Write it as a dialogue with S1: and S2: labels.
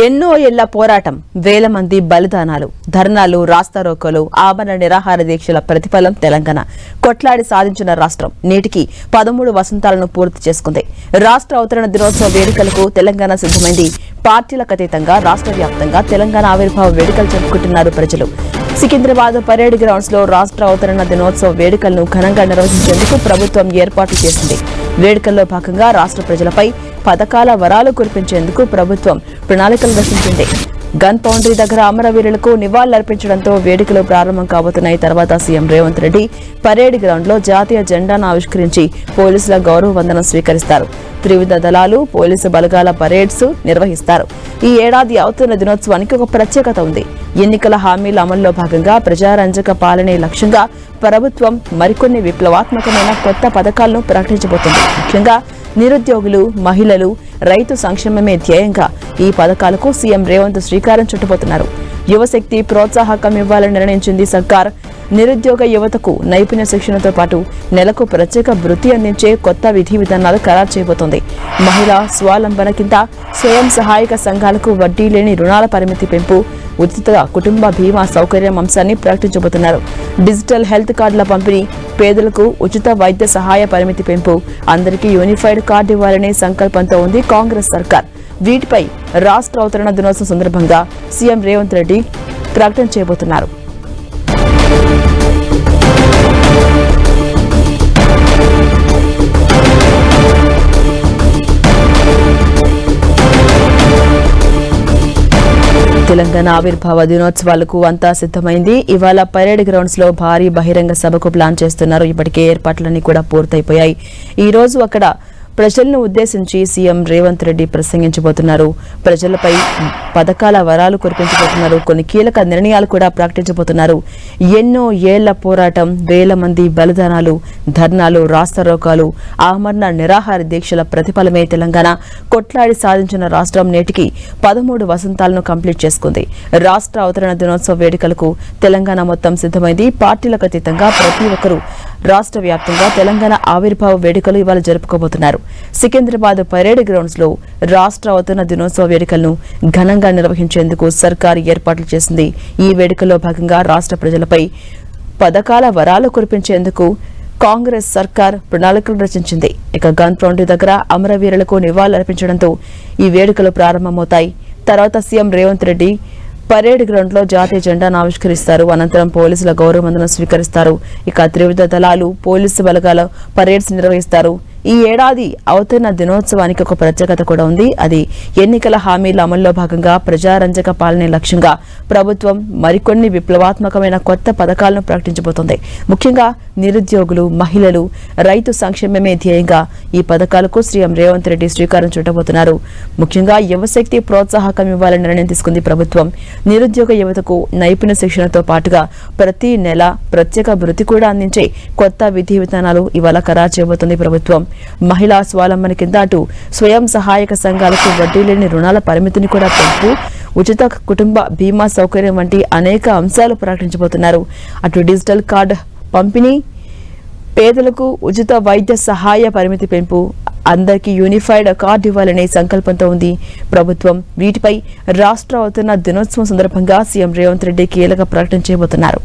S1: ఎన్నో ఏళ్ల పోరాటం, వేల మంది బలిదానాలు, ధర్నాలు, రాస్తారోకోలు, ఆమరణ నిరాహార దీక్షల ప్రతిఫలం తెలంగాణ. కొట్లాడి సాధించిన రాష్ట్రం నేటికి 13 వసంతాలను పూర్తి చేసుకుంది. రాష్ట్ర అవతరణ దినోత్సవ వేడుకలకు తెలంగాణ సిద్ధమైంది. పార్టీలకు అతీతంగా రాష్ట్ర వ్యాప్తంగా తెలంగాణ ఆవిర్భావ వేడుకలు జరుపుకుంటున్నారు ప్రజలు. సికింద్రాబాద్ పరేడ్ గ్రౌండ్స్ లో రాష్ట్ర అవతరణ దినోత్సవ వేడుకలను ఘనంగా నిర్వహించేందుకు ప్రభుత్వం ఏర్పాట్లు చేసింది. వేడుకల్లో భాగంగా రాష్ట్ర ప్రజలపై పథకాల వరాలు కురిపించేందుకు ప్రభుత్వం ప్రణాళికలు రచించింది. గన్ పౌండరీ దగ్గర అమరవీరులకు నివాళులర్పించడంతో వేడుకలు ప్రారంభం కాబోతున్నాయి. తర్వాత CM Revanth Reddy parade ground లో జాతీయ జెండాను ఆవిష్కరించి పోలీసుల గౌరవ వందనం స్వీకరిస్తారు. త్రివిధ దళాలు, పోలీసు బలగాల పరేడ్స్ నిర్వహిస్తారు. ఈ ఏడాది అవతరణ దినోత్సవానికి ఒక ప్రత్యేకత ఉంది. ఎన్నికల హామీల అమల్లో భాగంగా ప్రజారంజక పాలనే లక్ష్యంగా ప్రభుత్వం మరికొన్ని విప్లవాత్మకమైన కొత్త పథకాలను ప్రకటించబోతుంది. ముఖ్యంగా నిరుద్యోగులు, మహిళలు, రైతు సంక్షేమమే ధ్యేయంగా ఈ పథకాలకు సీఎం రేవంత్ శ్రీకారం చుట్టబోతున్నారు. యువశక్తి ప్రోత్సాహకం ఇవ్వాలని నిర్ణయించింది సర్కార్. నిరుద్యోగ యువతకు నైపుణ్య శిక్షణతో పాటు నెలకు ప్రత్యేక వృత్తి అందించే కొత్త విధి విధానాలు ఖరారు చేయబోతోంది. మహిళా స్వావలంబన కింద స్వయం సహాయక సంఘాలకు వడ్డీ లేని రుణాల పరిమితి పెంపు, ఉచిత కుటుంబ బీమా సౌకర్యం అంశాన్ని ప్రకటించబోతున్నారు. డిజిటల్ హెల్త్ కార్డుల పంపిణీ, పేదలకు ఉచిత వైద్య సహాయ పరిమితి పెంపు, అందరికీ యూనిఫైడ్ కార్డు ఇవ్వాలనే సంకల్పంతో ఉంది కాంగ్రెస్ సర్కార్. వీటిపై రాష్ట్ర అవతరణ దినోత్సవం సందర్భంగా సీఎం రేవంత్ రెడ్డి ప్రకటన చేయబోతున్నారు. తెలంగాణ ఆవిర్భావ దినోత్సవాలకు అంతా సిద్ధమైంది. ఇవాళ పరేడ్ గ్రౌండ్స్ లో భారీ బహిరంగ సభకు ప్లాన్ చేస్తున్నారు. ఇప్పటికే ఏర్పాట్లన్నీ కూడా పూర్తయిపోయాయి. ఈ రోజు అక్కడ ప్రజలను ఉద్దేశించి సీఎం రేవంత్ రెడ్డి ప్రసంగించబోతున్నారు. ప్రజలపై పథకాల వరాలు కురిపించబోతున్నారు. కొన్ని కీలక నిర్ణయాలు కూడా ప్రకటించబోతున్నారు. ఎన్నో ఏళ్ల పోరాటం, వేల మంది బలిదానాలు, ధర్నాలు, రాస్తారోకాలు, ఆమరణ నిరాహార దీక్షల ప్రతిఫలమే తెలంగాణ. కొట్లాడి సాధించిన రాష్ట్రం నేటికి 13 వసంతాలను కంప్లీట్ చేసుకుంది. రాష్ట్ర అవతరణ దినోత్సవ వేడుకలకు తెలంగాణ మొత్తం సిద్ధమైంది. పార్టీలకు అతీతంగా ప్రతి ఒక్కరూ రాష్ట్ర వ్యాప్తంగా తెలంగాణ ఆవిర్భావ వేడుకలు ఇవాళ జరుపుకోబోతున్నారు. సికింద్రాబాద్ పరేడ్ గ్రౌండ్స్ లో రాష్ట్ర అవతరణ దినోత్సవ వేడుకలను ఘనంగా నిర్వహించేందుకు సర్కారు ఏర్పాట్లు చేసింది. ఈ వేడుకల్లో భాగంగా రాష్ట్ర ప్రజలపై పథకాల వరాలు కురిపించేందుకు కాంగ్రెస్ సర్కార్ ప్రణాళికలు రచించింది. ఇక గన్ పౌండరీ దగ్గర అమరవీరులకు నివాళులర్పించడంతో ఈ వేడుకలు ప్రారంభమవుతాయి. తర్వాత CM Revanth Reddy parade ground లో జాతీయ జెండాను ఆవిష్కరిస్తారు. అనంతరం పోలీసుల గౌరవ వందనం స్వీకరిస్తారు. ఇక త్రివిధ దళాలు, పోలీసు బలగాల పరేడ్స్ నిర్వహిస్తారు. ఈ ఏడాది అవతరణ దినోత్సవానికి ఒక ప్రత్యేకత కూడా ఉంది. అది ఎన్నికల హామీల అమల్లో భాగంగా ప్రజారంజక పాలనే లక్ష్యంగా ప్రభుత్వం మరికొన్ని విప్లవాత్మకమైన కొత్త పథకాలను ప్రకటించబోతోంది. ముఖ్యంగా నిరుద్యోగులు, మహిళలు, రైతు సంక్షేమమే ధ్యేయంగా ఈ పథకాలకు సీఎం రేవంత్ రెడ్డి శ్రీకారం చుట్టబోతున్నారు. ముఖ్యంగా యువశక్తి ప్రోత్సాహకం ఇవ్వాలని నిర్ణయం తీసుకుంది ప్రభుత్వం. నిరుద్యోగ యువతకు నైపుణ్య శిక్షణతో పాటుగా ప్రతి నెల ప్రత్యేక వృత్తి కూడా అందించే కొత్త విధి విధానాలు ఇవాళ ఖరారు చేయబోతోంది ప్రభుత్వం. మహిళా స్వావలంబన కింద అటు స్వయం సహాయక సంఘాలకు వడ్డీ లేని రుణాల పరిమితిని కూడా పెంపు, ఉచిత కుటుంబ బీమా సౌకర్యం వంటి అనేక అంశాలు ప్రకటించబోతున్నారు. అటు డిజిటల్ కార్డు పంపిణీ, పేదలకు ఉచిత వైద్య సహాయ పరిమితి పెంపు, అందరికీ యూనిఫైడ్ కార్డు ఇవ్వాలనే సంకల్పంతో ఉంది ప్రభుత్వం. వీటిపై రాష్ట్ర అవతరణ దినోత్సవం సందర్భంగా సీఎం రేవంత్ రెడ్డి కీలక ప్రకటన చేయబోతున్నారు.